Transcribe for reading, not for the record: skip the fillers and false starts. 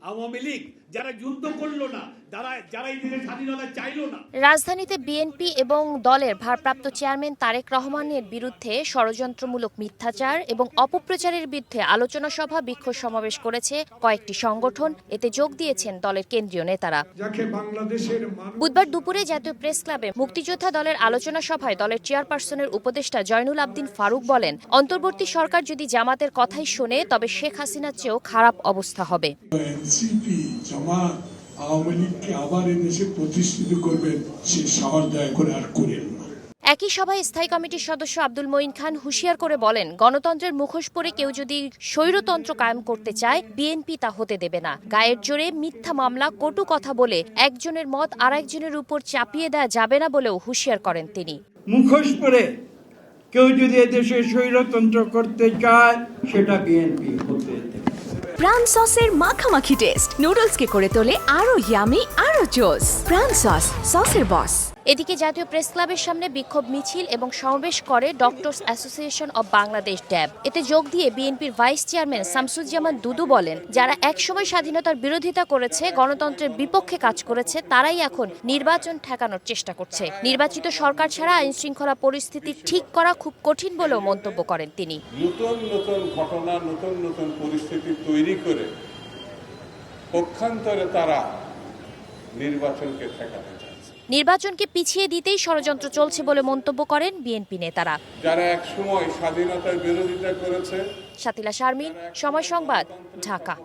আওয়ামী লীগ যারা যুদ্ধ করলো না, যারা এই দেশের স্বাধীনতা চাইলো না। রাজধানীতে বিএনপি এবং দলের ভারপ্রাপ্ত চেয়ারম্যান তারেক রহমানের বিরুদ্ধে ষড়যন্ত্রমূলক মিথ্যাচার এবং অপপ্রচারের বিরুদ্ধে আলোচনা সভা, বিক্ষোভ সমাবেশ করেছে কয়েকটি সংগঠন। এতে যোগ দিয়েছেন দলের কেন্দ্রীয় নেতারা। বুধবার দুপুরে জাতীয় প্রেস ক্লাবে মুক্তিযোদ্ধা দলের আলোচনা সভায় দলের চেয়ারপারসনের উপদেষ্টা জয়নুল আবদিন ফারুক বলেন, অন্তর্বর্তী সরকার যদি জামাতের কথাই শোনে তবে শেখ হাসিনার চেয়েও খারাপ অবস্থা হবে। আওয়ামী লীগকে আবার এদেশে প্রতিষ্ঠিত করবেন, সে সাহস দয়া করে আর করেন না। একই সভায় স্থায়ী কমিটির সদস্য আব্দুল মঈন খান হুঁশিয়ার করে বলেন, গণতন্ত্রের মুখোশ পরে কেউ যদি স্বৈরতন্ত্র কায়েম করতে চায়, বিএনপি তা হতে দেবে না। গায়ের জোরে মিথ্যা মামলা, কটু কথা বলে একজনের মত আরেকজনের উপর চাপিয়ে দেওয়া যাবে না বলেও হুঁশিয়ার করেন তিনি। মুখোশ পরে কেউ যদি এদেশে স্বৈরতন্ত্র করতে চায়, সেটা বিএনপি হতে দেবে। প্রাণ সসের মাখামাখি টেস্ট নুডলসকে করে তোলে আরো ইয়ামি, আরো জোস। প্রাণ সস, সসের বস। এদিকে জাতীয় প্রেস ক্লাবের সামনে বিক্ষোভ মিছিল এবং সমাবেশ করে ডক্টরস অ্যাসোসিয়েশন অব বাংলাদেশ ড্যাব। এতে যোগ দিয়ে বিএনপির ভাইস চেয়ারম্যান শামসুজ্জামান দুদু বলেন, যারা একসময় স্বাধীনতার বিরোধিতা করেছে, গণতন্ত্রের বিপক্ষে কাজ করেছে, তারাই এখন নির্বাচন ঠেকানোর চেষ্টা করছে। নির্বাচিত সরকার ছাড়া আইন শৃঙ্খলা পরিস্থিতি ঠিক করা খুব কঠিন বলেও মন্তব্য করেন তিনি। নতুন নতুন ঘটনা, নতুন নতুন পরিস্থিতি তৈরি করে পক্ষান্তরে তারা নির্বাচনকে ঠেকাতে চায়। নির্বাচনকে পিছিয়ে দিতেই ষড়যন্ত্র চলছে বলে মন্তব্য করেন বিএনপি নেতারা। যারা একসময় স্বাধীনতার বিরোধিতা করেছে। শাতিলা শারমিন, সময় সংবাদ, ঢাকা।